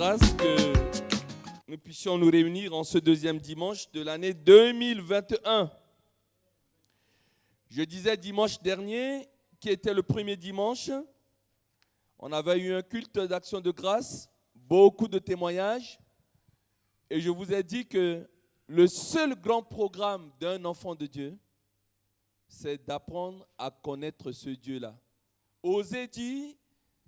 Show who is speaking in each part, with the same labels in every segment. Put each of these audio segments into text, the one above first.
Speaker 1: grâce que nous puissions nous réunir en ce deuxième dimanche de l'année 2021. Je disais dimanche dernier, qui était le premier dimanche, on avait eu un culte d'action de grâce, beaucoup de témoignages, et je vous ai dit que le seul grand programme d'un enfant de Dieu, c'est d'apprendre à connaître ce Dieu-là. Osée dit,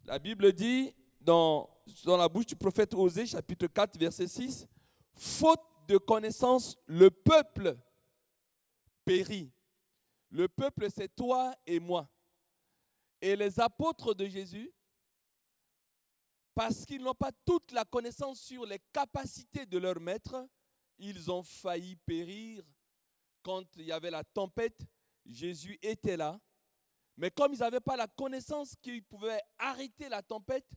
Speaker 1: la Bible dit, dans la bouche du prophète Osée, chapitre 4, verset 6, « Faute de connaissance, le peuple périt. » Le peuple, c'est toi et moi. Et les apôtres de Jésus, parce qu'ils n'ont pas toute la connaissance sur les capacités de leur maître, ils ont failli périr. Quand il y avait la tempête, Jésus était là. Mais comme ils n'avaient pas la connaissance qu'ils pouvaient arrêter la tempête,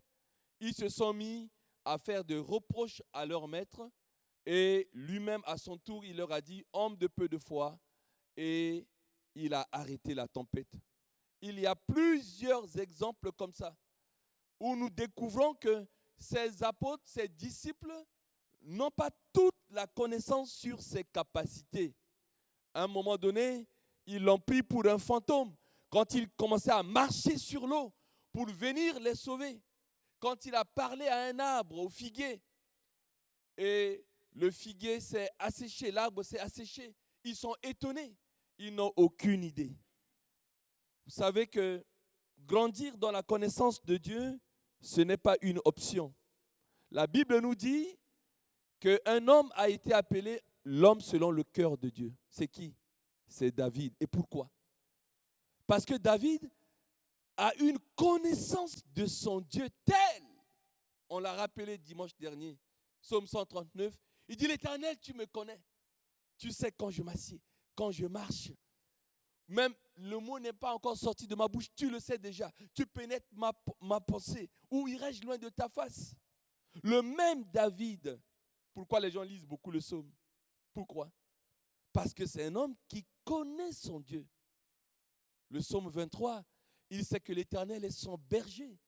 Speaker 1: ils se sont mis à faire des reproches à leur maître. Et lui-même, à son tour, il leur a dit « Homme de peu de foi », et il a arrêté la tempête. Il y a plusieurs exemples comme ça, où nous découvrons que ces apôtres, ces disciples, n'ont pas toute la connaissance sur ses capacités. À un moment donné, ils l'ont pris pour un fantôme. Quand il commençait à marcher sur l'eau pour venir les sauver, quand il a parlé à un arbre, au figuier, et le figuier s'est asséché, l'arbre s'est asséché, ils sont étonnés, ils n'ont aucune idée. Vous savez que grandir dans la connaissance de Dieu, ce n'est pas une option. La Bible nous dit qu'un homme a été appelé l'homme selon le cœur de Dieu. C'est qui? C'est David. Et pourquoi? Parce que David a une connaissance de son Dieu telle, on l'a rappelé dimanche dernier, Psaume 139, il dit « L'Éternel, tu me connais, tu sais quand je m'assieds, quand je marche. Même le mot n'est pas encore sorti de ma bouche, tu le sais déjà, tu pénètres ma pensée. Où irai-je loin de ta face ?» Le même David, pourquoi les gens lisent beaucoup le psaume? Pourquoi? Parce que c'est un homme qui connaît son Dieu. Le psaume 23, il sait que l'Éternel est son berger.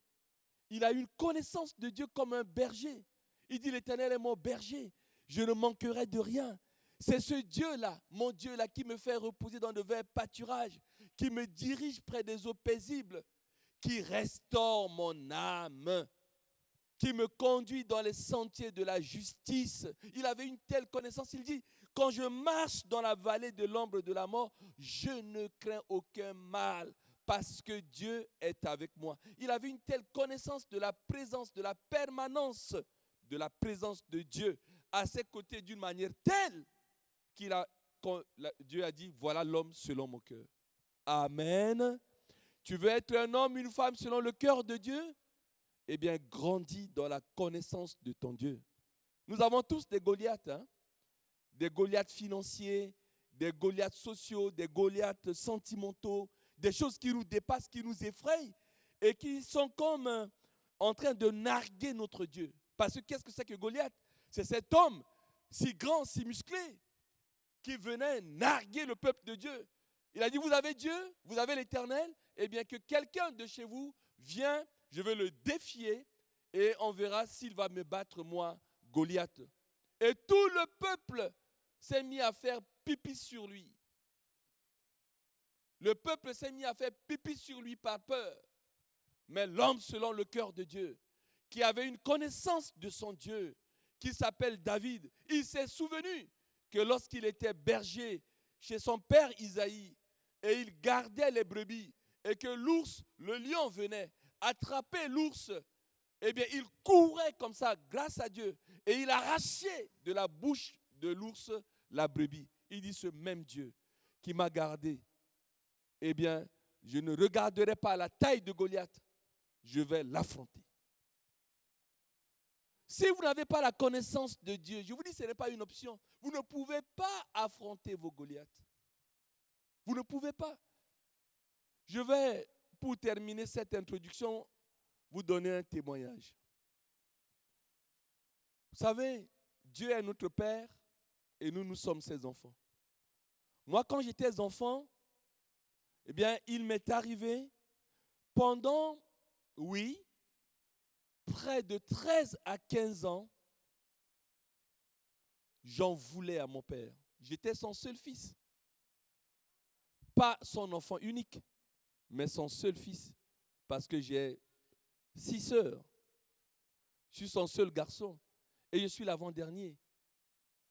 Speaker 1: Il a une connaissance de Dieu comme un berger. Il dit « L'Éternel est mon berger, je ne manquerai de rien. » C'est ce Dieu-là, mon Dieu-là, qui me fait reposer dans de verts pâturages, qui me dirige près des eaux paisibles, qui restaure mon âme, qui me conduit dans les sentiers de la justice. Il avait une telle connaissance, il dit « Quand je marche dans la vallée de l'ombre de la mort, je ne crains aucun mal, parce que Dieu est avec moi. » Il avait une telle connaissance de la présence, de la permanence de la présence de Dieu à ses côtés d'une manière telle Dieu a dit, voilà l'homme selon mon cœur. Amen. Tu veux être un homme, une femme selon le cœur de Dieu? Eh bien, grandis dans la connaissance de ton Dieu. Nous avons tous des Goliaths, hein? Des Goliaths financiers, des Goliaths sociaux, des Goliaths sentimentaux, des choses qui nous dépassent, qui nous effrayent et qui sont comme en train de narguer notre Dieu. Parce que qu'est-ce que c'est que Goliath? C'est cet homme si grand, si musclé, qui venait narguer le peuple de Dieu. Il a dit, vous avez Dieu, vous avez l'Éternel, eh bien que quelqu'un de chez vous vient, je vais le défier et on verra s'il va me battre moi, Goliath. Et tout le peuple s'est mis à faire pipi sur lui. Le peuple s'est mis à faire pipi sur lui par peur. Mais l'homme selon le cœur de Dieu, qui avait une connaissance de son Dieu, qui s'appelle David, il s'est souvenu que lorsqu'il était berger chez son père Isaïe, et il gardait les brebis, et que l'ours, le lion venait attraper l'ours, eh bien il courait comme ça grâce à Dieu, et il arrachait de la bouche de l'ours la brebis. Il dit, ce même Dieu qui m'a gardé, eh bien je ne regarderai pas la taille de Goliath, je vais l'affronter. Si vous n'avez pas la connaissance de Dieu, je vous dis, ce n'est pas une option. Vous ne pouvez pas affronter vos Goliaths. Vous ne pouvez pas. Je vais, pour terminer cette introduction, vous donner un témoignage. Vous savez, Dieu est notre Père et nous sommes ses enfants. Moi, quand j'étais enfant, eh bien, il m'est arrivé pendant, près de 13 à 15 ans, j'en voulais à mon père. J'étais son seul fils. Pas son enfant unique, mais son seul fils. Parce que j'ai 6 sœurs. Je suis son seul garçon. Et je suis l'avant-dernier.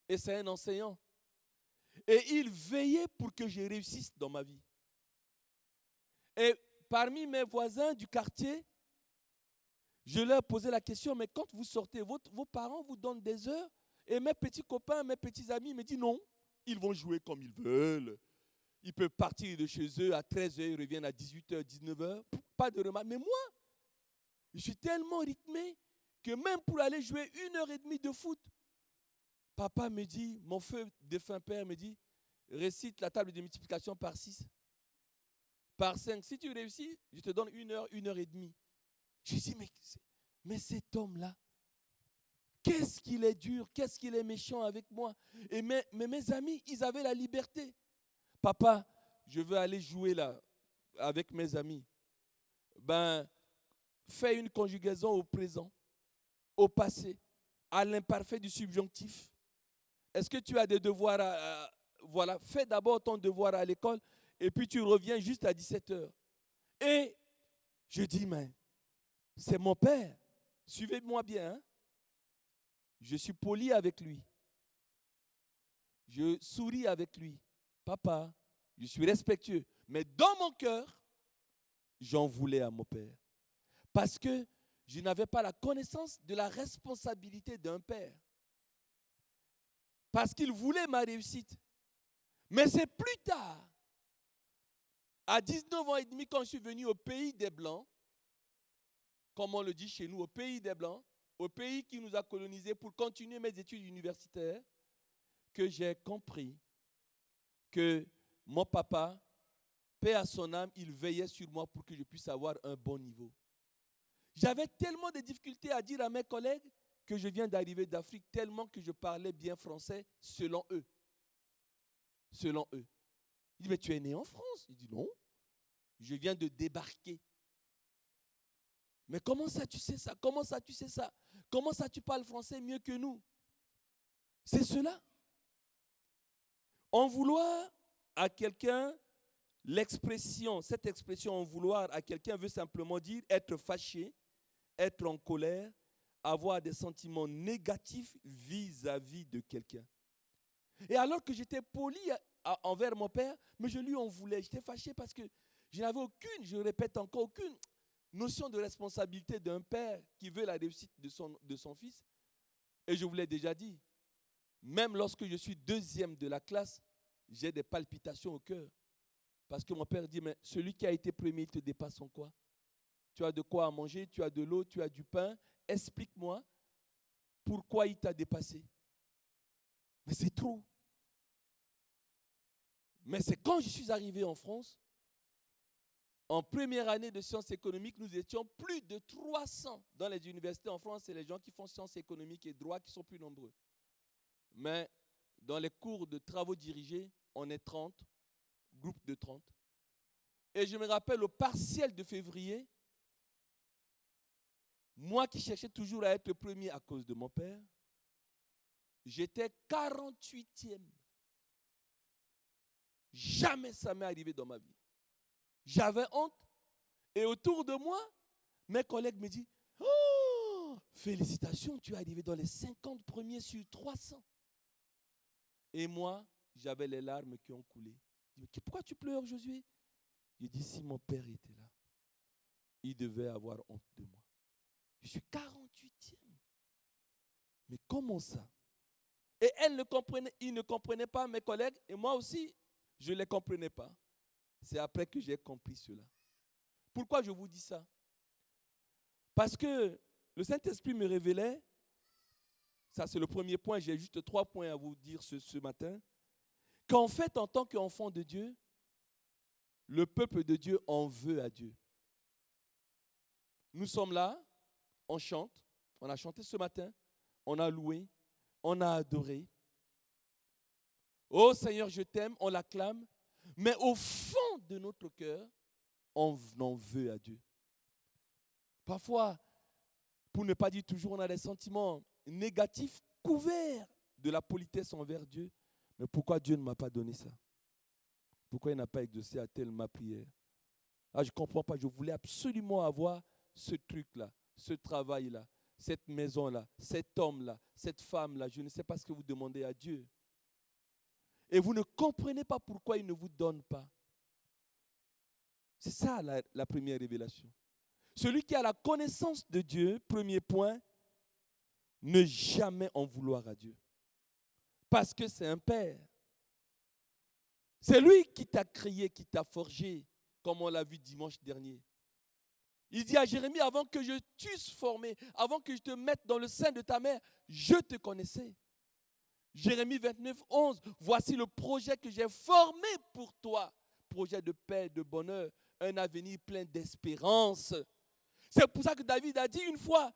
Speaker 1: Et c'est un enseignant. Et il veillait pour que je réussisse dans ma vie. Et parmi mes voisins du quartier, je leur posais la question, mais quand vous sortez, vos parents vous donnent des heures? Et mes petits copains, mes petits amis me disent non, ils vont jouer comme ils veulent. Ils peuvent partir de chez eux à 13h, ils reviennent à 18h, 19h. Pas de remarque. Mais moi, je suis tellement rythmé que même pour aller jouer 1h30 de foot, papa me dit, mon feu défunt père me dit, récite la table de multiplication par 6, par 5. Si tu réussis, je te donne 1 heure, 1h30. Je dis, mais cet homme-là, qu'est-ce qu'il est dur, qu'est-ce qu'il est méchant avec moi. Et mais mes amis, ils avaient la liberté. Papa, je veux aller jouer là avec mes amis. Ben, fais une conjugaison au présent, au passé, à l'imparfait du subjonctif. Est-ce que tu as des devoirs voilà, fais d'abord ton devoir à l'école et puis tu reviens juste à 17h. Et je dis, mais c'est mon père. Suivez-moi bien. Hein? Je suis poli avec lui. Je souris avec lui. Papa, je suis respectueux. Mais dans mon cœur, j'en voulais à mon père. Parce que je n'avais pas la connaissance de la responsabilité d'un père. Parce qu'il voulait ma réussite. Mais c'est plus tard, à 19 ans et demi, quand je suis venu au pays des Blancs, comme on le dit chez nous, au pays des Blancs, au pays qui nous a colonisés pour continuer mes études universitaires, que j'ai compris que mon papa, paix à son âme, il veillait sur moi pour que je puisse avoir un bon niveau. J'avais tellement de difficultés à dire à mes collègues que je viens d'arriver d'Afrique, tellement que je parlais bien français selon eux. Selon eux. Il dit, mais tu es né en France? Il dit, non, je viens de débarquer. Mais comment ça tu sais ça? Comment ça tu sais ça? Comment ça tu parles français mieux que nous? C'est cela. En vouloir à quelqu'un, cette expression en vouloir à quelqu'un veut simplement dire être fâché, être en colère, avoir des sentiments négatifs vis-à-vis de quelqu'un. Et alors que j'étais poli envers mon père, mais je lui en voulais. J'étais fâché parce que je n'avais aucune, je répète encore, aucune notion de responsabilité d'un père qui veut la réussite de son fils. Et je vous l'ai déjà dit, même lorsque je suis deuxième de la classe, j'ai des palpitations au cœur. Parce que mon père dit, mais celui qui a été premier, il te dépasse en quoi? Tu as de quoi à manger, tu as de l'eau, tu as du pain. Explique-moi pourquoi il t'a dépassé. Mais c'est trop. Mais c'est quand je suis arrivé en France, en première année de sciences économiques, nous étions plus de 300 dans les universités en France. C'est les gens qui font sciences économiques et droit qui sont plus nombreux. Mais dans les cours de travaux dirigés, on est 30, groupe de 30. Et je me rappelle au partiel de février, moi qui cherchais toujours à être le premier à cause de mon père, j'étais 48e. Jamais ça m'est arrivé dans ma vie. J'avais honte. Et autour de moi, mes collègues me disent, oh, félicitations, tu es arrivé dans les 50 premiers sur 300. Et moi, j'avais les larmes qui ont coulé. Je dis, pourquoi tu pleures, Josué? Je dis, si mon père était là, il devait avoir honte de moi. Je suis 48e. Mais comment ça? Et ils ne comprenaient pas, mes collègues, et moi aussi, je ne les comprenais pas. C'est après que j'ai compris cela. Pourquoi je vous dis ça? Parce que le Saint-Esprit me révélait, ça c'est le premier point, j'ai juste 3 points à vous dire ce matin, qu'en fait, en tant qu'enfant de Dieu, le peuple de Dieu en veut à Dieu. Nous sommes là, on chante, on a chanté ce matin, on a loué, on a adoré. Oh Seigneur, je t'aime, on l'acclame, mais au fond de notre cœur, on en veut à Dieu. Parfois, Pour ne pas dire toujours, on a des sentiments négatifs couverts de la politesse envers Dieu. Mais pourquoi Dieu ne m'a pas donné ça? Pourquoi il n'a pas exaucé à telle ma prière? Ah, je ne comprends pas. Je voulais absolument avoir ce truc-là, ce travail-là, cette maison-là, cet homme-là, cette femme-là. Je ne sais pas ce que vous demandez à Dieu. Et vous ne comprenez pas pourquoi il ne vous donne pas. C'est ça la première révélation. Celui qui a la connaissance de Dieu, premier point, ne jamais en vouloir à Dieu. Parce que c'est un père. C'est lui qui t'a créé, qui t'a forgé, comme on l'a vu dimanche dernier. Il dit à Jérémie, avant que je t'eusse formé, avant que je te mette dans le sein de ta mère, je te connaissais. Jérémie 29, 11, voici le projet que j'ai formé pour toi. Projet de paix, de bonheur, un avenir plein d'espérance. C'est pour ça que David a dit une fois,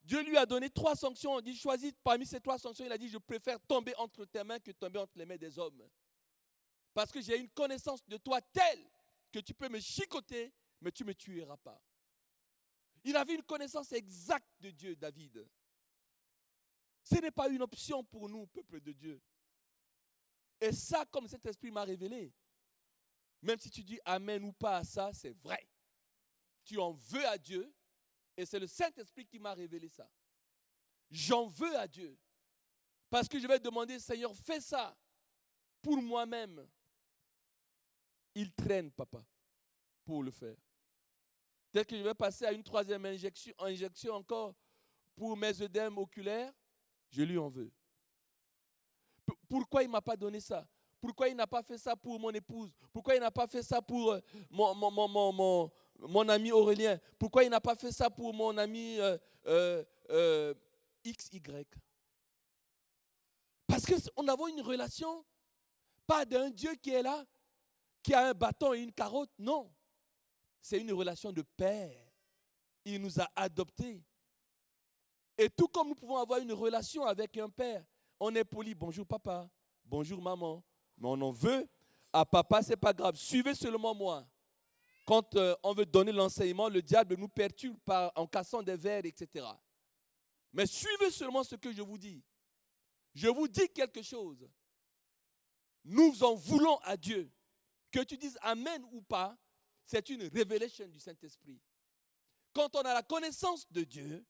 Speaker 1: Dieu lui a donné 3 sanctions. Il dit, choisis parmi ces 3 sanctions. Il a dit, je préfère tomber entre tes mains que tomber entre les mains des hommes. Parce que j'ai une connaissance de toi telle que tu peux me chicoter, mais tu ne me tueras pas. Il avait une connaissance exacte de Dieu, David. Ce n'est pas une option pour nous, peuple de Dieu. Et ça, comme cet esprit m'a révélé, même si tu dis amen ou pas à ça, c'est vrai. Tu en veux à Dieu, et c'est le Saint-Esprit qui m'a révélé ça. J'en veux à Dieu. Parce que je vais demander, Seigneur, fais ça pour moi-même. Il traîne, papa, pour le faire. Peut-être que je vais passer à une 3e injection encore pour mes œdèmes oculaires. Je lui en veux. Pourquoi il ne m'a pas donné ça? Pourquoi il n'a pas fait ça pour mon épouse? Pourquoi il n'a pas fait ça pour mon ami Aurélien? Pourquoi il n'a pas fait ça pour mon ami XY? Parce qu'on avait une relation, pas d'un Dieu qui est là, qui a un bâton et une carotte. Non. C'est une relation de père. Il nous a adoptés. Et tout comme nous pouvons avoir une relation avec un père, on est poli. Bonjour papa, bonjour maman. Mais on en veut à papa, ce n'est pas grave. Suivez seulement moi. Quand on veut donner l'enseignement, le diable nous perturbe en cassant des verres, etc. Mais suivez seulement ce que je vous dis. Je vous dis quelque chose. Nous en voulons à Dieu. Que tu dises amen ou pas, c'est une révélation du Saint-Esprit. Quand on a la connaissance de Dieu,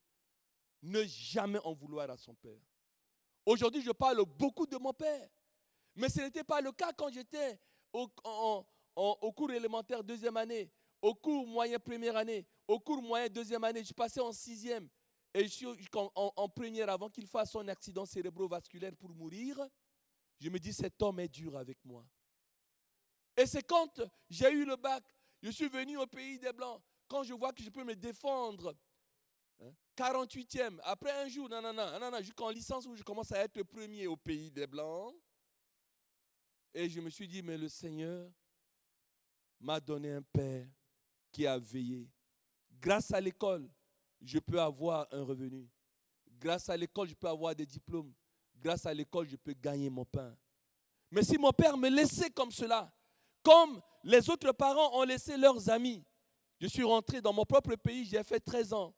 Speaker 1: ne jamais en vouloir à son père. Aujourd'hui, je parle beaucoup de mon père. Mais ce n'était pas le cas quand j'étais au cours élémentaire 2e année, au cours moyen 1re année, au cours moyen 2e année. Je passais en 6e et je suis en première avant qu'il fasse son accident cérébrovasculaire pour mourir. Je me dis, cet homme est dur avec moi. Et c'est quand j'ai eu le bac, je suis venu au pays des Blancs, quand je vois que je peux me défendre, 48e, après un jour, jusqu'en licence où je commence à être premier au pays des Blancs. Et je me suis dit, mais le Seigneur m'a donné un père qui a veillé. Grâce à l'école, je peux avoir un revenu. Grâce à l'école, je peux avoir des diplômes. Grâce à l'école, je peux gagner mon pain. Mais si mon père me laissait comme cela, comme les autres parents ont laissé leurs amis, je suis rentré dans mon propre pays, j'ai fait 13 ans.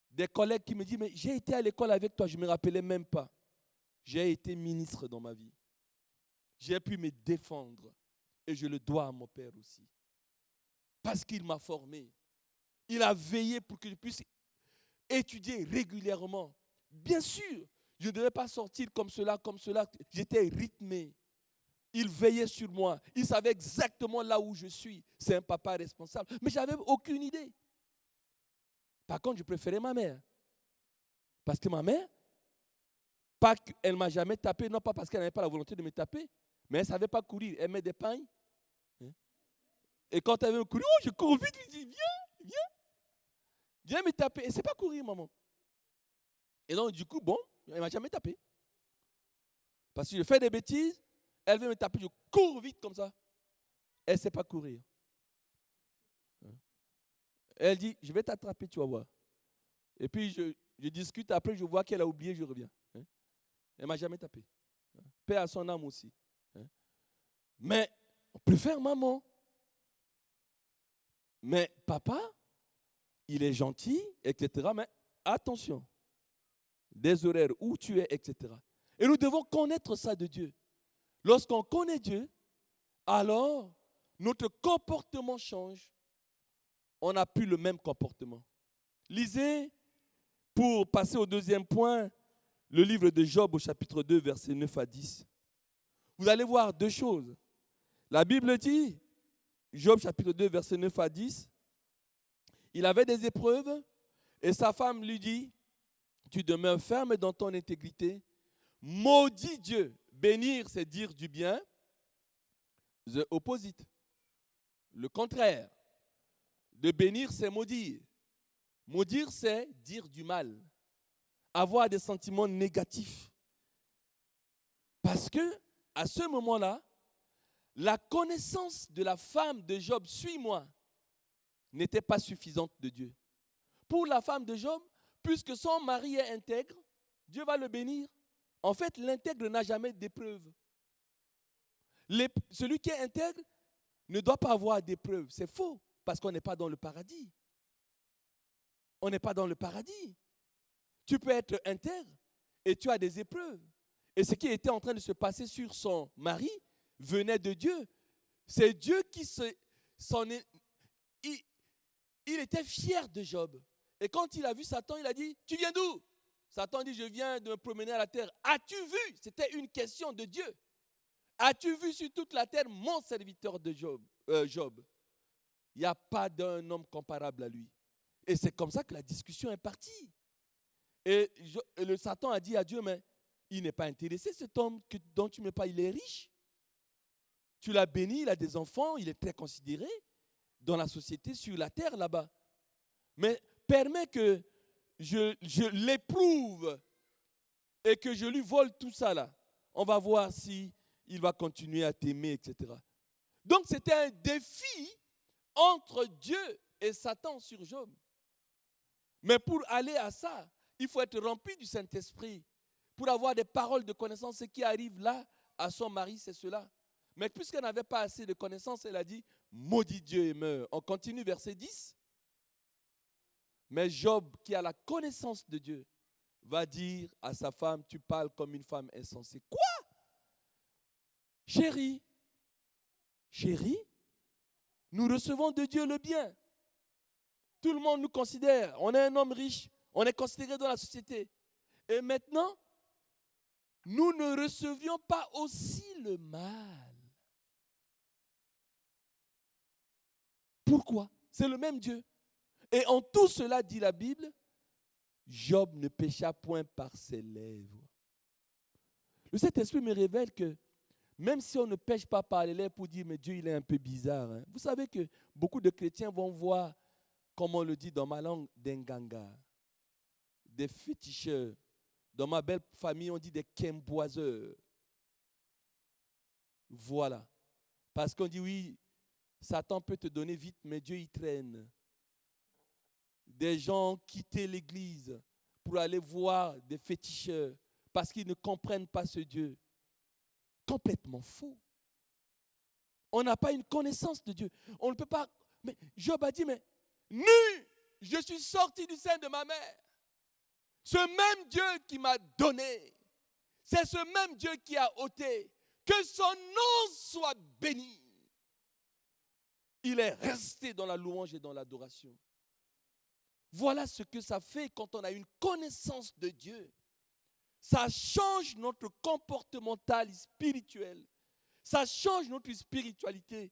Speaker 1: Des collègues qui me disent, mais j'ai été à l'école avec toi, je ne me rappelais même pas. J'ai été ministre dans ma vie. J'ai pu me défendre et je le dois à mon père aussi. Parce qu'il m'a formé. Il a veillé pour que je puisse étudier régulièrement. Bien sûr, je ne devais pas sortir comme cela. J'étais rythmé. Il veillait sur moi. Il savait exactement là où je suis. C'est un papa responsable. Mais je n'avais aucune idée. Par contre, je préférais ma mère. Parce que ma mère, pas qu'elle ne m'a jamais tapé, non pas parce qu'elle n'avait pas la volonté de me taper, mais elle ne savait pas courir. Elle met des pagnes. Et quand elle veut me courir, je cours vite, je dis, viens me taper. Et ce n'est pas courir, maman. Et donc, du coup, bon, elle ne m'a jamais tapé. Parce que je fais des bêtises, elle veut me taper, je cours vite comme ça. Elle ne sait pas courir. Elle dit, je vais t'attraper, tu vas voir. Et puis, je discute, après, je vois qu'elle a oublié, je reviens. Elle ne m'a jamais tapé. Paix à son âme aussi. Mais, on préfère maman. Mais papa, il est gentil, etc. Mais Attention. Des horaires où tu es, etc. Et nous devons connaître ça de Dieu. Lorsqu'on connaît Dieu, alors notre comportement change. On n'a plus le même comportement. Lisez, pour passer au deuxième point, le livre de Job au chapitre 2, versets 9 à 10. Vous allez voir deux choses. La Bible dit, Job chapitre 2, versets 9 à 10, il avait des épreuves et sa femme lui dit, tu demeures ferme dans ton intégrité, maudis Dieu. Bénir, c'est dire du bien. The opposite. Le contraire. De bénir, c'est maudire. Maudire, c'est dire du mal. Avoir des sentiments négatifs. Parce que, à ce moment-là, la connaissance de la femme de Job, suis-moi, n'était pas suffisante de Dieu. Pour la femme de Job, puisque son mari est intègre, Dieu va le bénir. En fait, l'intègre n'a jamais d'épreuve. Celui qui est intègre ne doit pas avoir d'épreuve. C'est faux, parce qu'on n'est pas dans le paradis. On n'est pas dans le paradis. Tu peux être intègre et tu as des épreuves. Et ce qui était en train de se passer sur son mari venait de Dieu. C'est Dieu qui il était fier de Job. Et quand il a vu Satan, il a dit, tu viens d'où? Satan dit, je viens de me promener à la terre. As-tu vu? C'était une question de Dieu. As-tu vu sur toute la terre mon serviteur de Job? Il n'y a pas d'un homme comparable à lui. Et c'est comme ça que la discussion est partie. Et le Satan a dit à Dieu, mais il n'est pas intéressé, cet homme dont tu me parles, il est riche. Tu l'as béni, il a des enfants, il est très considéré dans la société, sur la terre là-bas. Mais permets que je l'éprouve et que je lui vole tout ça là. On va voir si il va continuer à t'aimer, etc. Donc c'était un défi entre Dieu et Satan sur Job. Mais pour aller à ça, il faut être rempli du Saint-Esprit. Pour avoir des paroles de connaissance, ce qui arrive là à son mari, c'est cela. Mais puisqu'elle n'avait pas assez de connaissance, elle a dit, maudit Dieu et meurt. On continue verset 10. Mais Job, qui a la connaissance de Dieu, va dire à sa femme, tu parles comme une femme insensée. Quoi? Chérie, nous recevons de Dieu le bien. Tout le monde nous considère, on est un homme riche, on est considéré dans la société. Et maintenant, nous ne recevions pas aussi le mal. Pourquoi? C'est le même Dieu. Et en tout cela, dit la Bible, Job ne pécha point par ses lèvres. Le Saint-Esprit me révèle que même si on ne pêche pas par les lèvres pour dire, mais Dieu, il est un peu bizarre. Hein. Vous savez que beaucoup de chrétiens vont voir, comme on le dit dans ma langue, des nganga, des féticheurs. Dans ma belle famille, on dit des kemboiseurs. Voilà. Parce qu'on dit, oui, Satan peut te donner vite, mais Dieu, il traîne. Des gens quittaient l'église pour aller voir des féticheurs parce qu'ils ne comprennent pas ce Dieu. Complètement faux. On n'a pas une connaissance de Dieu. On ne peut pas. Mais Job a dit, mais nu, je suis sorti du sein de ma mère. Ce même Dieu qui m'a donné, c'est ce même Dieu qui a ôté. Que son nom soit béni. Il est resté dans la louange et dans l'adoration. Voilà ce que ça fait quand on a une connaissance de Dieu. Ça change notre comportemental spirituel. Ça change notre spiritualité.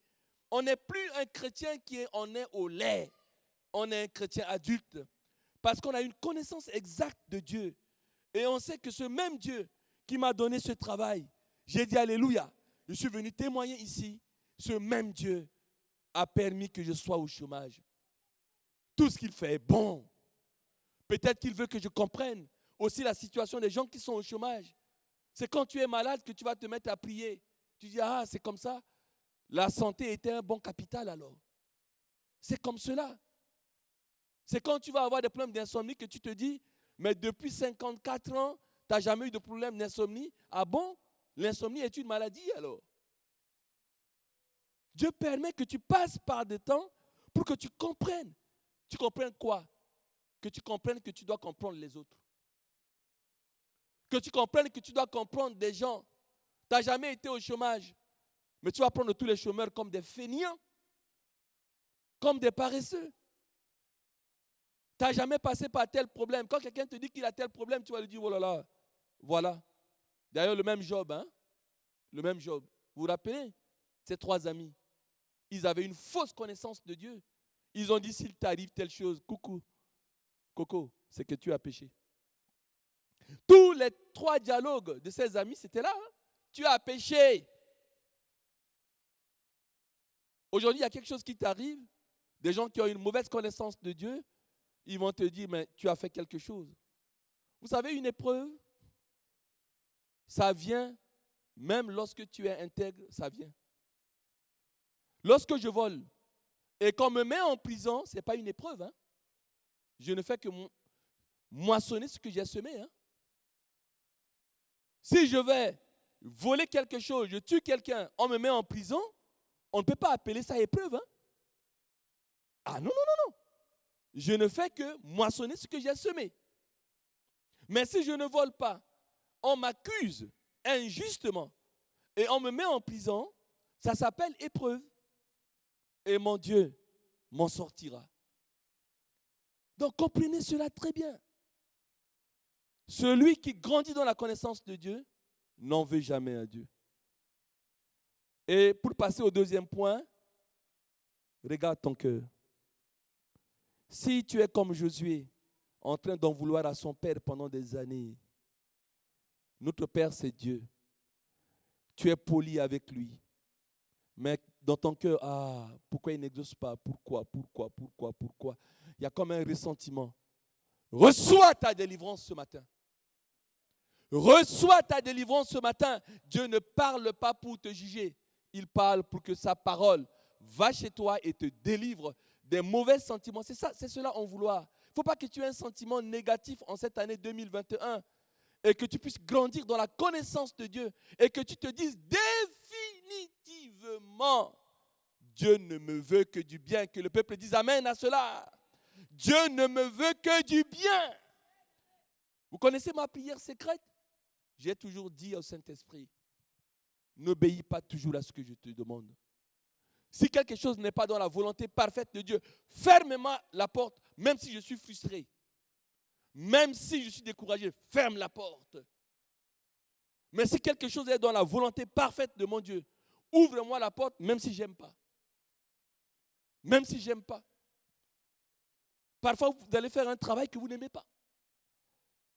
Speaker 1: On n'est plus un chrétien on est au lait. On est un chrétien adulte. Parce qu'on a une connaissance exacte de Dieu. Et on sait que ce même Dieu qui m'a donné ce travail, j'ai dit alléluia, je suis venu témoigner ici, ce même Dieu a permis que je sois au chômage. Tout ce qu'il fait est bon. Peut-être qu'il veut que je comprenne aussi la situation des gens qui sont au chômage. C'est quand tu es malade que tu vas te mettre à prier. Tu dis, ah, c'est comme ça. La santé était un bon capital alors. C'est comme cela. C'est quand tu vas avoir des problèmes d'insomnie que tu te dis, mais depuis 54 ans, tu n'as jamais eu de problème d'insomnie. Ah bon? L'insomnie est une maladie alors. Dieu permet que tu passes par des temps pour que tu comprennes. Tu comprennes quoi? que tu comprennes que tu dois comprendre les autres. Que tu comprennes que tu dois comprendre des gens. Tu n'as jamais été au chômage, mais tu vas prendre tous les chômeurs comme des fainéants, comme des paresseux. Tu n'as jamais passé par tel problème. Quand quelqu'un te dit qu'il a tel problème, tu vas lui dire, oh là là, voilà. D'ailleurs, le même Job, le même Job. Vous vous rappelez, ces 3 amis, ils avaient une fausse connaissance de Dieu. Ils ont dit, s'il t'arrive telle chose, coucou, Coco, c'est que tu as péché. Tous les 3 dialogues de ces amis, c'était là. Tu as péché. Aujourd'hui, il y a quelque chose qui t'arrive. Des gens qui ont une mauvaise connaissance de Dieu, ils vont te dire, mais tu as fait quelque chose. Vous savez, une épreuve, ça vient, même lorsque tu es intègre, ça vient. Lorsque je vole et qu'on me met en prison, ce n'est pas une épreuve. Je ne fais que moissonner ce que j'ai semé. Si je vais voler quelque chose, je tue quelqu'un, on me met en prison, on ne peut pas appeler ça épreuve. Ah non. Je ne fais que moissonner ce que j'ai semé. Mais si je ne vole pas, on m'accuse injustement et on me met en prison, ça s'appelle épreuve. Et mon Dieu m'en sortira. Donc comprenez cela très bien. Celui qui grandit dans la connaissance de Dieu n'en veut jamais à Dieu. Et pour passer au deuxième point, regarde ton cœur. Si tu es comme Josué, en train d'en vouloir à son père pendant des années, notre Père, c'est Dieu. Tu es poli avec lui. Mais dans ton cœur, pourquoi il n'exauce pas? Pourquoi? Il y a comme un ressentiment. Reçois ta délivrance ce matin. Reçois ta délivrance ce matin. Dieu ne parle pas pour te juger. Il parle pour que sa parole va chez toi et te délivre des mauvais sentiments. C'est ça, c'est cela en vouloir. Il ne faut pas que tu aies un sentiment négatif en cette année 2021 et que tu puisses grandir dans la connaissance de Dieu et que tu te dises définitivement, Dieu ne me veut que du bien. Que le peuple dise amen à cela. Dieu ne me veut que du bien. Vous connaissez ma prière secrète? J'ai toujours dit au Saint-Esprit, n'obéis pas toujours à ce que je te demande. Si quelque chose n'est pas dans la volonté parfaite de Dieu, ferme-moi la porte, même si je suis frustré. Même si je suis découragé, ferme la porte. Mais si quelque chose est dans la volonté parfaite de mon Dieu, ouvre-moi la porte, même si je n'aime pas. Même si je n'aime pas. Parfois, vous allez faire un travail que vous n'aimez pas.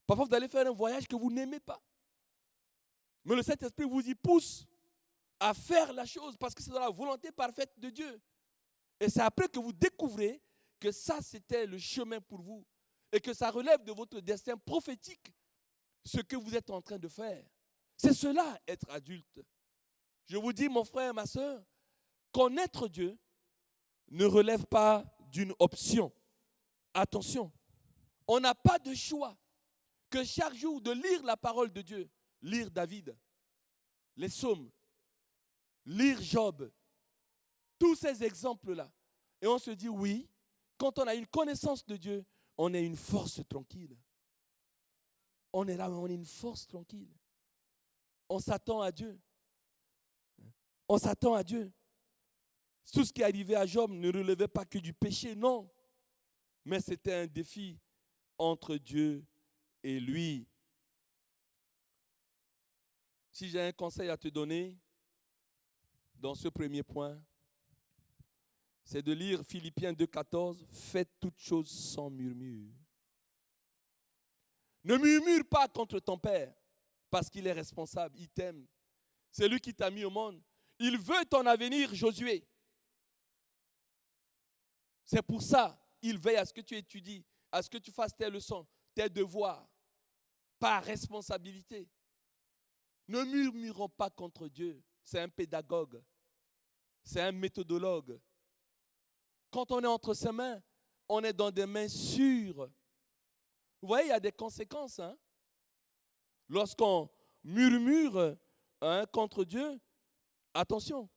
Speaker 1: Parfois, vous allez faire un voyage que vous n'aimez pas. Mais le Saint-Esprit vous y pousse à faire la chose parce que c'est dans la volonté parfaite de Dieu. Et c'est après que vous découvrez que ça, c'était le chemin pour vous et que ça relève de votre destin prophétique, ce que vous êtes en train de faire. C'est cela, être adulte. Je vous dis, mon frère, ma soeur, connaître Dieu ne relève pas d'une option. Attention, on n'a pas de choix que chaque jour de lire la parole de Dieu, lire David, les psaumes, lire Job, tous ces exemples-là. Et on se dit, oui, quand on a une connaissance de Dieu, on est une force tranquille. On est là, on est une force tranquille. On s'attend à Dieu. On s'attend à Dieu. Tout ce qui est arrivé à Job ne relevait pas que du péché, non. Mais c'était un défi entre Dieu et lui. Si j'ai un conseil à te donner dans ce premier point, c'est de lire Philippiens 2,14. Faites toutes choses sans murmure. Ne murmure pas contre ton père parce qu'il est responsable, il t'aime. C'est lui qui t'a mis au monde. Il veut ton avenir, Josué. C'est pour ça qu'il veille à ce que tu étudies, à ce que tu fasses tes leçons, tes devoirs, par responsabilité. Ne murmurons pas contre Dieu. C'est un pédagogue. C'est un méthodologue. Quand on est entre ses mains, on est dans des mains sûres. Vous voyez, il y a des conséquences. Lorsqu'on murmure contre Dieu, attention.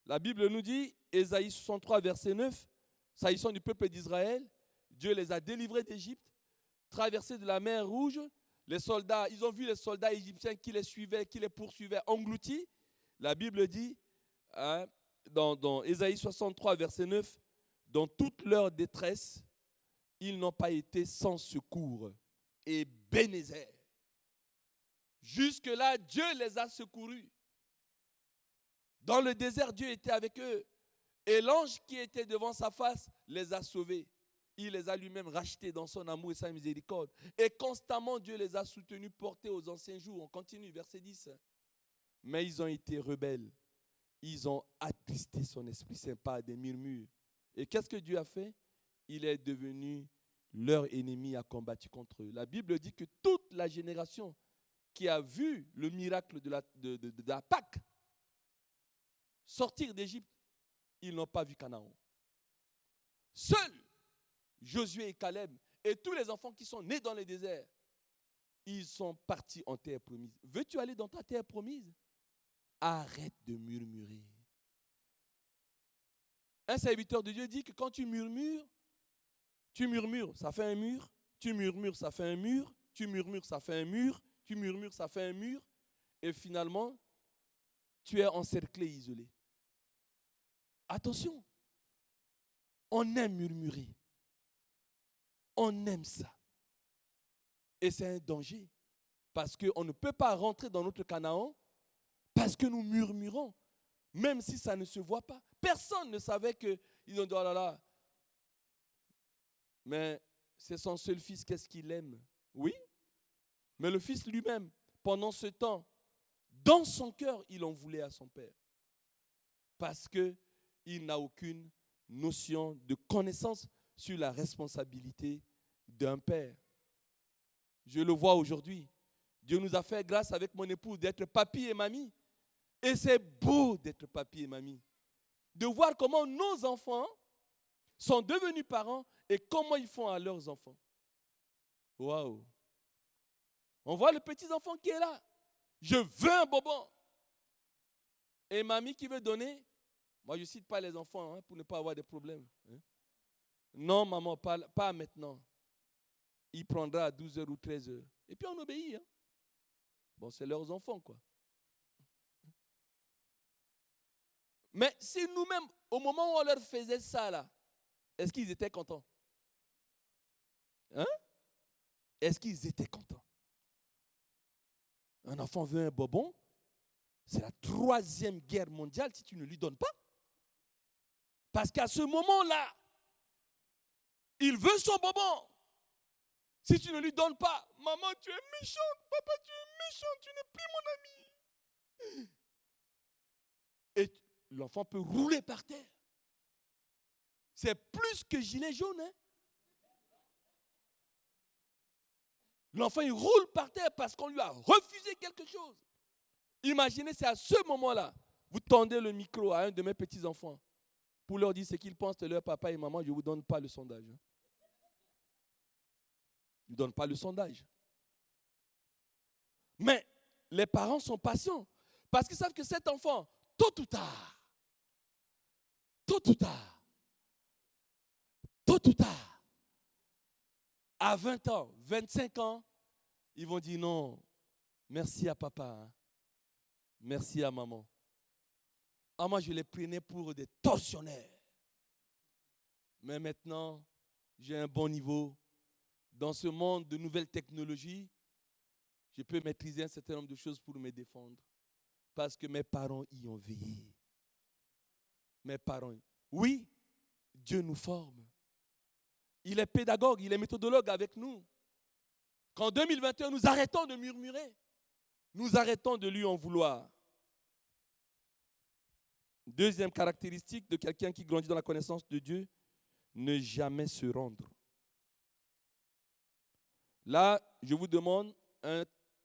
Speaker 1: La Bible nous dit, Ésaïe 63, verset 9, s'agissant du peuple d'Israël, Dieu les a délivrés d'Égypte, traversés de la mer Rouge. Les soldats, ils ont vu les soldats égyptiens qui les suivaient, qui les poursuivaient, engloutis. La Bible dit, hein, dans Ésaïe 63, verset 9, dans toute leur détresse, ils n'ont pas été sans secours. Et Bénézer. Jusque-là, Dieu les a secourus. Dans le désert, Dieu était avec eux. Et l'ange qui était devant sa face les a sauvés. Il les a lui-même rachetés dans son amour et sa miséricorde. Et constamment, Dieu les a soutenus, portés aux anciens jours. On continue, verset 10. Mais ils ont été rebelles. Ils ont attristé son Esprit Saint par des murmures. Et qu'est-ce que Dieu a fait? Il est devenu leur ennemi, a combattu contre eux. La Bible dit que toute la génération qui a vu le miracle de la Pâque sortir d'Égypte, ils n'ont pas vu Canaan. Seuls Josué et Caleb et tous les enfants qui sont nés dans le désert, ils sont partis en terre promise. Veux-tu aller dans ta terre promise? Arrête de murmurer. Un serviteur de Dieu dit que quand tu murmures, ça fait un mur, tu murmures, ça fait un mur, tu murmures, ça fait un mur, tu murmures, ça fait un mur, et finalement, tu es encerclé, isolé. Attention, on aime murmurer. On aime ça. Et c'est un danger, parce qu'on ne peut pas rentrer dans notre Canaan parce que nous murmurons, même si ça ne se voit pas. Personne ne savait qu'ils ont dit, oh là là, mais c'est son seul fils, qu'est-ce qu'il aime? Oui, mais le fils lui-même, pendant ce temps, dans son cœur, il en voulait à son père. Parce qu'il n'a aucune notion de connaissance sur la responsabilité d'un père. Je le vois aujourd'hui. Dieu nous a fait grâce avec mon épouse d'être papi et mamie. Et c'est beau d'être papi et mamie. De voir comment nos enfants sont devenus parents et comment ils font à leurs enfants. Waouh! On voit le petit enfant qui est là. Je veux un bonbon. Et mamie qui veut donner. Moi, je ne cite pas les enfants pour ne pas avoir de problèmes. Non, maman, pas maintenant. Il prendra à 12h ou 13h. Et puis on obéit. Bon, c'est leurs enfants, quoi. Mais si nous-mêmes, au moment où on leur faisait ça, là, est-ce qu'ils étaient contents? Est-ce qu'ils étaient contents? Un enfant veut un bonbon, c'est la 3e guerre mondiale si tu ne lui donnes pas. Parce qu'à ce moment-là, il veut son bonbon. Si tu ne lui donnes pas, maman, tu es méchante, papa, tu es méchant, tu n'es plus mon ami. Et l'enfant peut rouler par terre. C'est plus que gilet jaune. L'enfant, il roule par terre parce qu'on lui a refusé quelque chose. Imaginez, c'est à ce moment-là, vous tendez le micro à un de mes petits-enfants pour leur dire ce qu'ils pensent de leur papa et maman. Je ne vous donne pas le sondage. Je ne donne pas le sondage. Mais les parents sont patients parce qu'ils savent que cet enfant, tôt ou tard, à 20 ans, 25 ans, ils vont dire non, merci à papa, merci à maman. Ah, moi, je les prenais pour des tortionnaires. Mais maintenant, j'ai un bon niveau. Dans ce monde de nouvelles technologies, je peux maîtriser un certain nombre de choses pour me défendre. Parce que mes parents y ont veillé. Mes parents, oui, Dieu nous forme. Il est pédagogue, il est méthodologue avec nous. Qu'en 2021, nous arrêtons de murmurer. Nous arrêtons de lui en vouloir. Deuxième caractéristique de quelqu'un qui grandit dans la connaissance de Dieu, ne jamais se rendre. Là, je vous demande un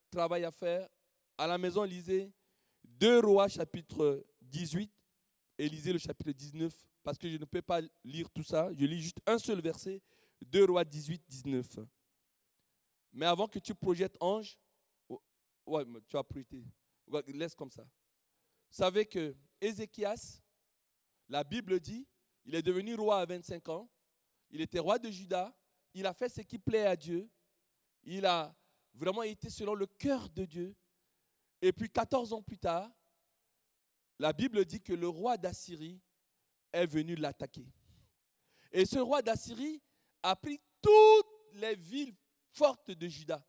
Speaker 1: travail à faire. À la maison, lisez 2 Rois chapitre 18 et lisez le chapitre 19 parce que je ne peux pas lire tout ça. Je lis juste un seul verset, 2 Rois 18, 19. Mais avant que tu projettes ange, ouais, tu as projeté. Laisse comme ça. Vous savez que Ézéchias, la Bible dit, il est devenu roi à 25 ans. Il était roi de Juda. il a fait ce qui plaît à Dieu. Il a vraiment été selon le cœur de Dieu. Et puis 14 ans plus tard, la Bible dit que le roi d'Assyrie est venu l'attaquer. Et ce roi d'Assyrie a pris toutes les villes fortes de Juda.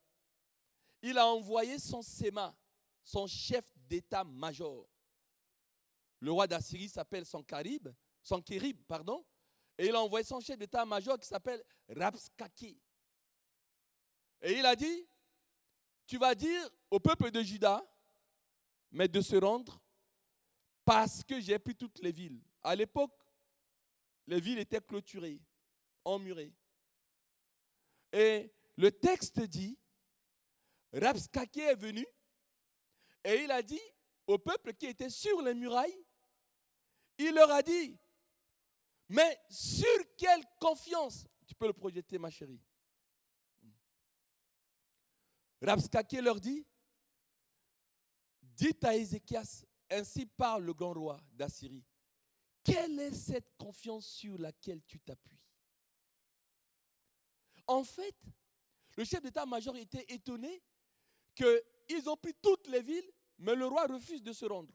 Speaker 1: Il a envoyé son séma, son chef d'état-major. Le roi d'Assyrie s'appelle Sanchérib, et il a envoyé son chef d'état-major qui s'appelle Rabshakeh. Et il a dit, tu vas dire au peuple de Juda, mais de se rendre parce que j'ai pris toutes les villes. À l'époque, les villes étaient clôturées, emmurées. Et le texte dit, Rabshakeh est venu et il a dit au peuple qui était sur les murailles, il leur a dit, mais sur quelle confiance? Tu peux le projeter, ma chérie. Rabshakeh leur dit, dites à Ézéchias, ainsi parle le grand roi d'Assyrie. Quelle est cette confiance sur laquelle tu t'appuies? En fait, le chef d'état-major était étonné qu'ils ont pris toutes les villes, mais le roi refuse de se rendre.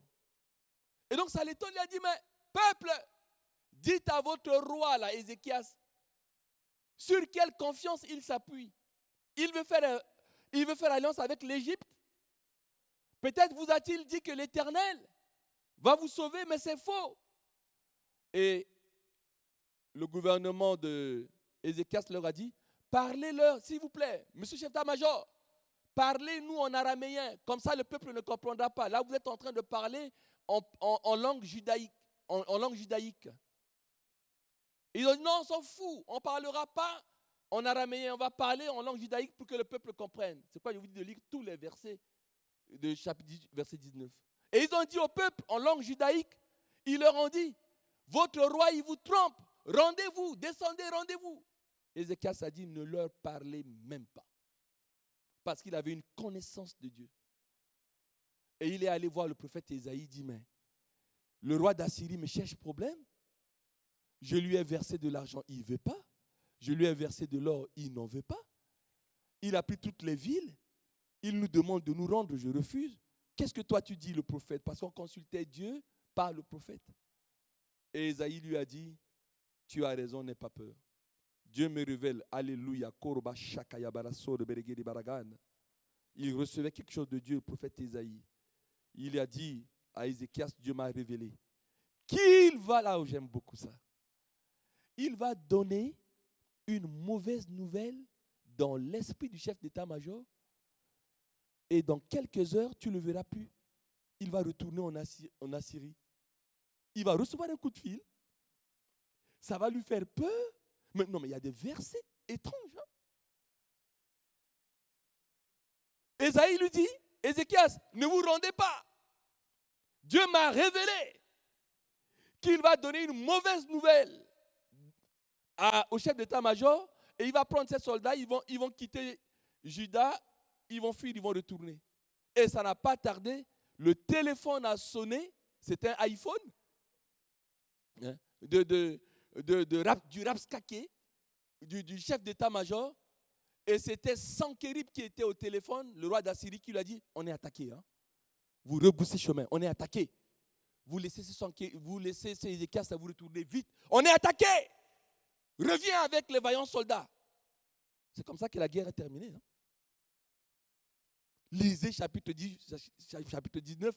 Speaker 1: Et donc ça l'étonne, il a dit, mais peuple, dites à votre roi, là, Ézéchias, sur quelle confiance il s'appuie. Il veut faire alliance avec l'Égypte. Peut-être vous a-t-il dit que l'Éternel va vous sauver, mais c'est faux. Et le gouvernement de Ézéchias leur a dit, parlez-leur, s'il vous plaît, monsieur chef d'état-major, parlez-nous en araméen, comme ça le peuple ne comprendra pas. Là, vous êtes en train de parler en langue judaïque. En langue judaïque. Ils ont dit, non, on s'en fout, on ne parlera pas en araméen, on va parler en langue judaïque pour que le peuple comprenne. C'est pourquoi je vous dis de lire tous les versets de chapitre 10, verset 19. Et ils ont dit au peuple en langue judaïque, ils leur ont dit, votre roi, il vous trompe, rendez-vous, descendez, rendez-vous. Ézéchias a dit, ne leur parlez même pas. Parce qu'il avait une connaissance de Dieu. Et il est allé voir le prophète Ésaïe, il dit, mais le roi d'Assyrie me cherche problème. Je lui ai versé de l'argent, il ne veut pas. Je lui ai versé de l'or, il n'en veut pas. Il a pris toutes les villes. Il nous demande de nous rendre, je refuse. Qu'est-ce que toi tu dis, le prophète? Parce qu'on consultait Dieu par le prophète. Et Ésaïe lui a dit, tu as raison, n'aie pas peur. Dieu me révèle, alléluia, koroba shakaya baraso de beregedi baragan. Il recevait quelque chose de Dieu, le prophète Ésaïe. Il a dit à Ézéchias, Dieu m'a révélé qu'il va, là où j'aime beaucoup ça, il va donner une mauvaise nouvelle dans l'esprit du chef d'état-major et dans quelques heures, tu ne le verras plus. Il va retourner en Assyrie. Il va recevoir un coup de fil. Ça va lui faire peur. Mais non, mais il y a des versets étranges. Hein? Ésaïe lui dit, Ézéchias, ne vous rendez pas. Dieu m'a révélé qu'il va donner une mauvaise nouvelle au chef d'état-major et il va prendre ses soldats, ils vont quitter Juda, ils vont fuir, ils vont retourner. Et ça n'a pas tardé, le téléphone a sonné, c'était un iPhone hein, du Rabshakeh, du chef d'état-major, et c'était Sanchérib qui était au téléphone, le roi d'Assyrie qui lui a dit, on est attaqué, hein. Vous rebroussez chemin, on est attaqué. Vous laissez ces Ézéchias, ça vous retournez vite. On est attaqué. Reviens avec les vaillants soldats. C'est comme ça que la guerre est terminée. Hein. Lisez chapitre 19.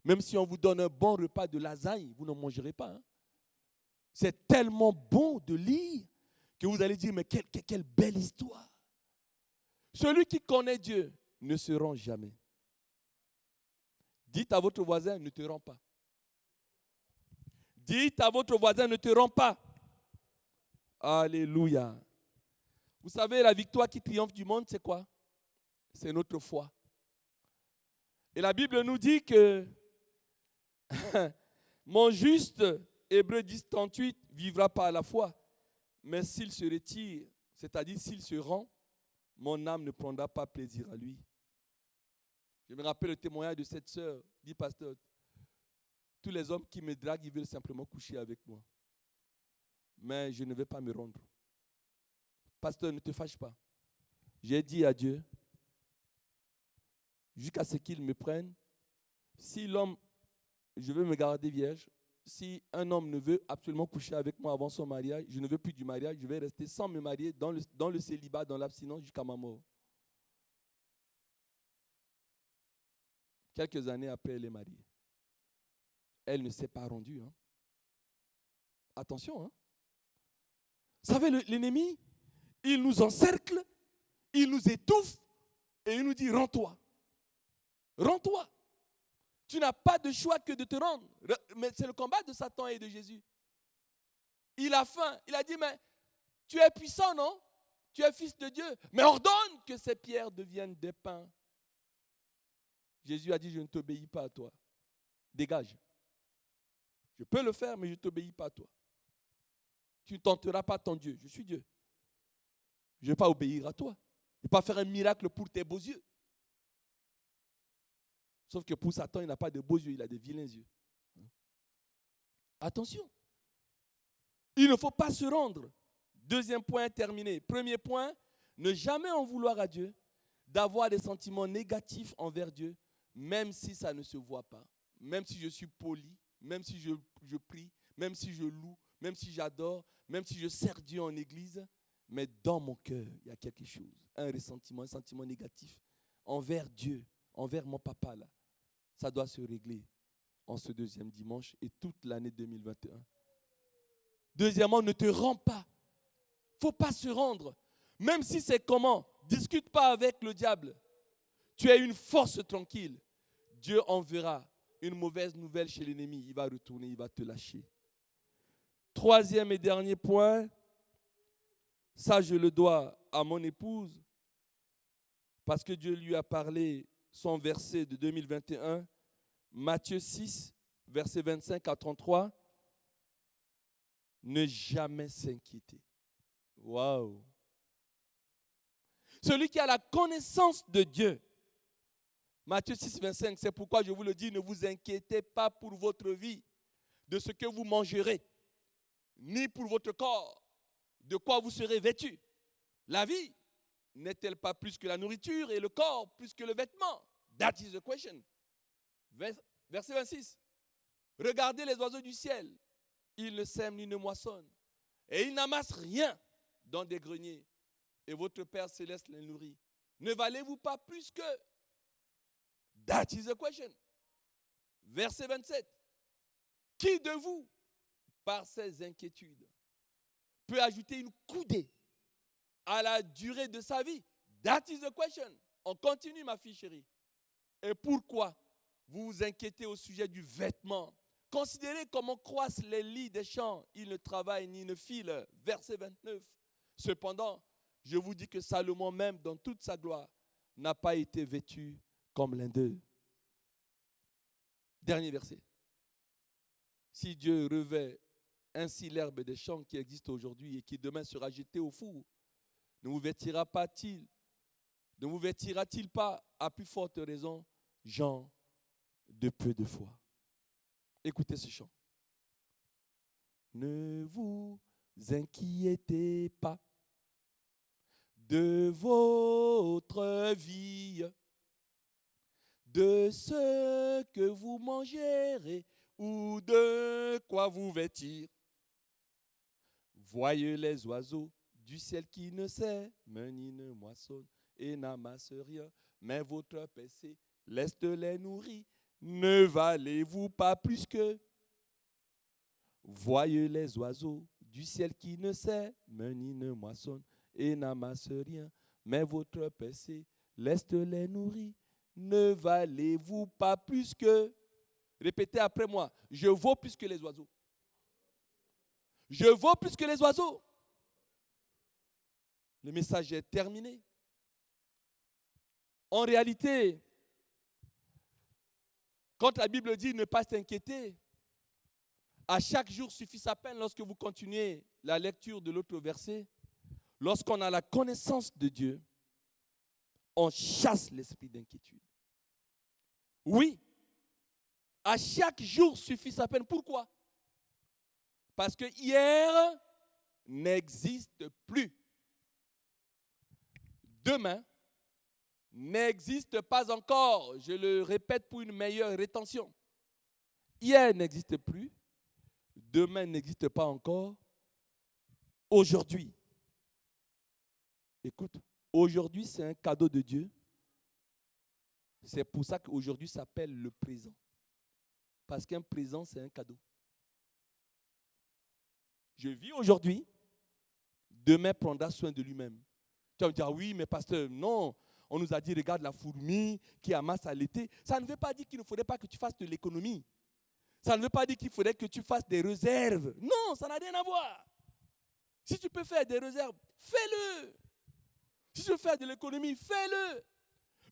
Speaker 1: Même si on vous donne un bon repas de lasagne, vous n'en mangerez pas. Hein. C'est tellement bon de lire que vous allez dire, mais quelle belle histoire. Celui qui connaît Dieu ne se rend jamais. Dites à votre voisin, ne te rends pas. Dites à votre voisin, ne te rends pas. Alléluia. Vous savez, la victoire qui triomphe du monde, c'est quoi? C'est notre foi. Et la Bible nous dit que mon juste, Hébreux 10, 38, vivra par la foi. Mais s'il se retire, c'est-à-dire s'il se rend, mon âme ne prendra pas plaisir à lui. Je me rappelle le témoignage de cette sœur, dit pasteur, tous les hommes qui me draguent, ils veulent simplement coucher avec moi. Mais je ne vais pas me rendre. pasteur, ne te fâche pas. J'ai dit à Dieu, jusqu'à ce qu'il me prenne, si l'homme, je veux me garder vierge, si un homme ne veut absolument coucher avec moi avant son mariage, je ne veux plus du mariage, je vais rester sans me marier dans le célibat, dans l'abstinence jusqu'à ma mort. Quelques années après, elle est mariée. Elle ne s'est pas rendue. Hein. Attention. Hein. Vous savez, l'ennemi, il nous encercle, il nous étouffe et il nous dit, rends-toi. Rends-toi. Tu n'as pas de choix que de te rendre. Mais c'est le combat de Satan et de Jésus. Il a faim. Il a dit, mais tu es puissant, non? Tu es fils de Dieu. Mais ordonne que ces pierres deviennent des pains. Jésus a dit, je ne t'obéis pas à toi. Dégage. Je peux le faire, mais je ne t'obéis pas à toi. Tu ne tenteras pas ton Dieu. Je suis Dieu. Je ne vais pas obéir à toi. Je ne vais pas faire un miracle pour tes beaux yeux. Sauf que pour Satan, il n'a pas de beaux yeux, il a de vilains yeux. Attention. Il ne faut pas se rendre. Deuxième point terminé. Premier point, ne jamais en vouloir à Dieu, d'avoir des sentiments négatifs envers Dieu, même si ça ne se voit pas, même si je suis poli, même si je prie, même si je loue, même si j'adore, même si je sers Dieu en église, mais dans mon cœur, il y a quelque chose, un ressentiment, un sentiment négatif envers Dieu, envers mon papa là. Ça doit se régler en ce deuxième dimanche et toute l'année 2021. Deuxièmement, ne te rends pas. Il ne faut pas se rendre. Même si c'est comment, discute pas avec le diable. Tu es une force tranquille. Dieu enverra une mauvaise nouvelle chez l'ennemi. Il va retourner, il va te lâcher. Troisième et dernier point, ça je le dois à mon épouse, parce que Dieu lui a parlé son verset de 2021, Matthieu 6, verset 25 à 33. Ne jamais s'inquiéter. Waouh! Celui qui a la connaissance de Dieu. Matthieu 6, 25, c'est pourquoi je vous le dis, ne vous inquiétez pas pour votre vie, de ce que vous mangerez, ni pour votre corps, de quoi vous serez vêtus. La vie n'est-elle pas plus que la nourriture et le corps plus que le vêtement? That is the question. Verset 26. Regardez les oiseaux du ciel. Ils ne sèment ni ne moissonnent. Et ils n'amassent rien dans des greniers. Et votre Père céleste les nourrit. Ne valez-vous pas plus que? That is the question. Verset 27. Qui de vous, par ses inquiétudes, peut ajouter une coudée à la durée de sa vie? That is the question. On continue, ma fille chérie. Et pourquoi vous vous inquiétez au sujet du vêtement? Considérez comment croissent les lits des champs. Ils ne travaillent ni ne filent. Verset 29. Cependant, je vous dis que Salomon même, dans toute sa gloire, n'a pas été vêtu comme l'un d'eux. Dernier verset. Si Dieu revêt ainsi l'herbe des champs qui existe aujourd'hui et qui demain sera jetée au four, ne vous vêtira-t-il pas, à plus forte raison, gens de peu de foi? Écoutez ce chant. Ne vous inquiétez pas de votre vie, de ce que vous mangerez ou de quoi vous vêtir. Voyez les oiseaux du ciel qui ne sèment ni ne moissonnent et n'amassent rien, mais votre Père céleste les nourrit. Ne valez-vous pas plus que? Voyez les oiseaux du ciel qui ne sèment ni ne moissonnent et n'amassent rien, mais votre Père céleste les nourrit. Ne valez-vous pas plus que? Répétez après moi. Je vaux plus que les oiseaux. Je vaux plus que les oiseaux. Le message est terminé. En réalité, quand la Bible dit ne pas s'inquiéter, à chaque jour suffit sa peine lorsque vous continuez la lecture de l'autre verset. Lorsqu'on a la connaissance de Dieu, on chasse l'esprit d'inquiétude. Oui, à chaque jour suffit sa peine. Pourquoi? Parce que hier n'existe plus. demain n'existe pas encore. Je le répète pour une meilleure rétention. Hier n'existe plus. Demain n'existe pas encore. Aujourd'hui. Écoute, aujourd'hui c'est un cadeau de Dieu. C'est pour ça qu'aujourd'hui s'appelle le présent. Parce qu'un présent, c'est un cadeau. Je vis aujourd'hui, demain prendra soin de lui-même. Tu vas me dire, oui, mais pasteur, non. On nous a dit, regarde la fourmi qui amasse à l'été. Ça ne veut pas dire qu'il ne faudrait pas que tu fasses de l'économie. Ça ne veut pas dire qu'il faudrait que tu fasses des réserves. Non, ça n'a rien à voir. Si tu peux faire des réserves, fais-le. Si tu veux faire de l'économie, fais-le.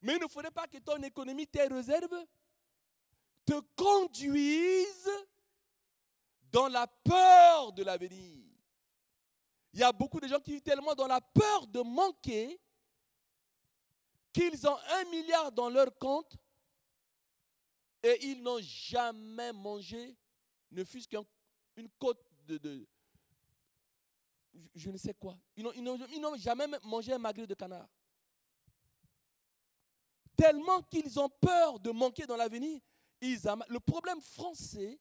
Speaker 1: Mais il ne faudrait pas que ton économie, tes réserves, te conduisent dans la peur de l'avenir. Il y a beaucoup de gens qui vivent tellement dans la peur de manquer qu'ils ont 1 milliard dans leur compte et ils n'ont jamais mangé, ne fût-ce qu'une côte de je ne sais quoi. Ils n'ont jamais mangé un magret de canard. Tellement qu'ils ont peur de manquer dans l'avenir. Le problème français,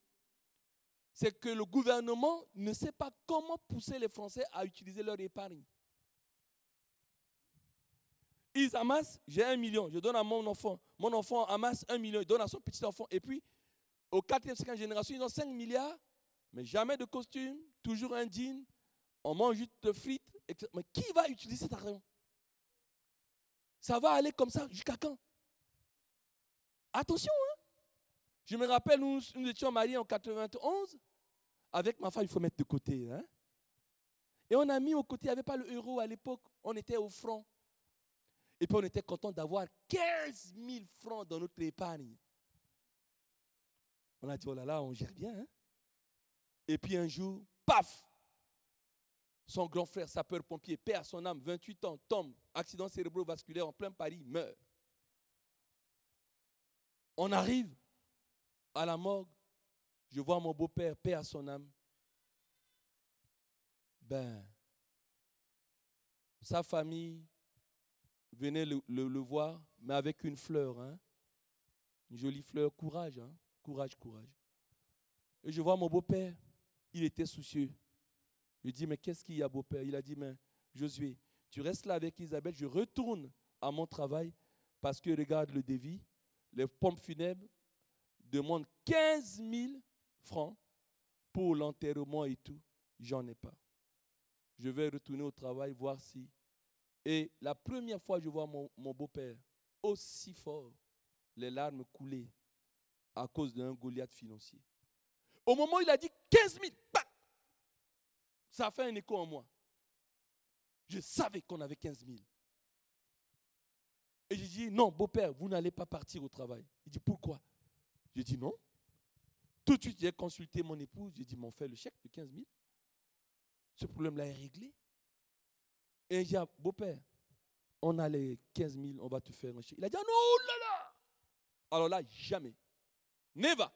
Speaker 1: c'est que le gouvernement ne sait pas comment pousser les Français à utiliser leur épargne. Ils amassent, j'ai 1 million, je donne à mon enfant. Mon enfant amasse 1 million, il donne à son petit enfant. Et puis, au 4e, 5e génération, ils ont 5 milliards, mais jamais de costume, toujours un jean, on mange juste de frites, etc. Mais qui va utiliser cet argent? Ça va aller comme ça jusqu'à quand? Attention, hein? Je me rappelle, nous étions mariés en 91. Avec ma femme, il faut mettre de côté. Hein? Et on a mis au côté, il n'y avait pas le euro à l'époque, on était au franc. Et puis on était content d'avoir 15 000 francs dans notre épargne. On a dit, oh là là, on gère bien. Hein? Et puis un jour, paf! Son grand frère, sapeur-pompier, paix à son âme, 28 ans, tombe, accident cérébrovasculaire en plein Paris, meurt. On arrive à la morgue, je vois mon beau-père, paix à son âme. Sa famille venait le voir, mais avec une fleur, hein? Une jolie fleur, courage, hein? Courage, courage. Et je vois mon beau-père, il était soucieux. Je dis, mais qu'est-ce qu'il y a, beau-père? Il a dit, mais Josué, tu restes là avec Isabelle, je retourne à mon travail parce que regarde le devis, les pompes funèbres demandent 15 000 francs pour l'enterrement et tout. J'en ai pas. Je vais retourner au travail, voir si. Et la première fois que je vois mon beau-père aussi fort, les larmes coulaient à cause d'un Goliath financier. Au moment où il a dit 15 000, ça a fait un écho en moi. Je savais qu'on avait 15 000. Et j'ai dit, non, beau-père, vous n'allez pas partir au travail. Il dit, pourquoi? J'ai dit, non. Tout de suite, j'ai consulté mon épouse. J'ai dit, m'en fais le chèque de 15 000. Ce problème-là est réglé. Et j'ai dit, beau-père, on a les 15 000, on va te faire un chèque. Il a dit, ah non, oh là là. Alors là, jamais. Never.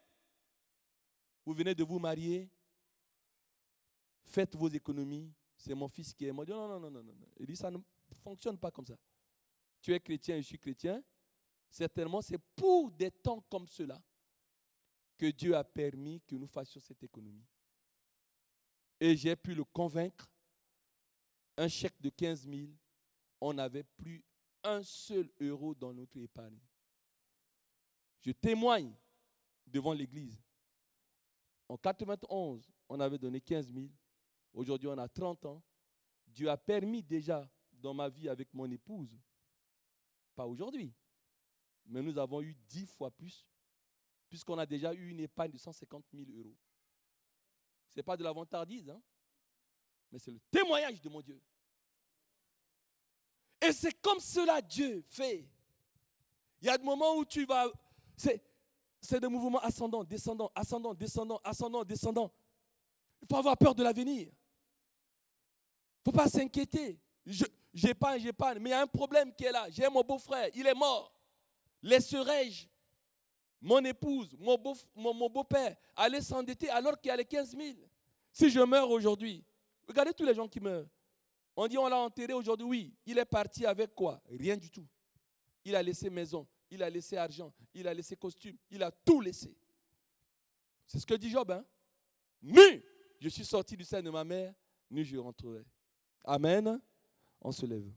Speaker 1: Vous venez de vous marier. Faites vos économies. C'est mon fils qui est mort. Non. Il dit, ça ne fonctionne pas comme ça. Tu es chrétien, je suis chrétien. Certainement, c'est pour des temps comme cela que Dieu a permis que nous fassions cette économie. Et j'ai pu le convaincre. Un chèque de 15 000, on n'avait plus un seul euro dans notre épargne. Je témoigne devant l'Église. En 91, on avait donné 15 000. Aujourd'hui, on a 30 ans. Dieu a permis déjà dans ma vie avec mon épouse, pas aujourd'hui, mais nous avons eu 10 fois plus, puisqu'on a déjà eu une épargne de 150 000 euros. Ce n'est pas de la vantardise, hein, mais c'est le témoignage de mon Dieu. Et c'est comme cela Dieu fait. Il y a des moments où tu vas... C'est des mouvements ascendants, descendants, ascendants, descendants, ascendants, descendants. Il faut avoir peur de l'avenir. Il ne faut pas s'inquiéter. J'épargne, mais il y a un problème qui est là. J'ai mon beau-frère, il est mort. Laisserai-je mon épouse, mon beau-père aller s'endetter alors qu'il y a les 15 000? Si je meurs aujourd'hui, regardez tous les gens qui meurent. On dit on l'a enterré aujourd'hui, oui. Il est parti avec quoi? Rien du tout. Il a laissé maison, il a laissé argent, il a laissé costume, il a tout laissé. C'est ce que dit Job. Hein? Ni je suis sorti du sein de ma mère, ni je rentrerai. Amen. On se lève.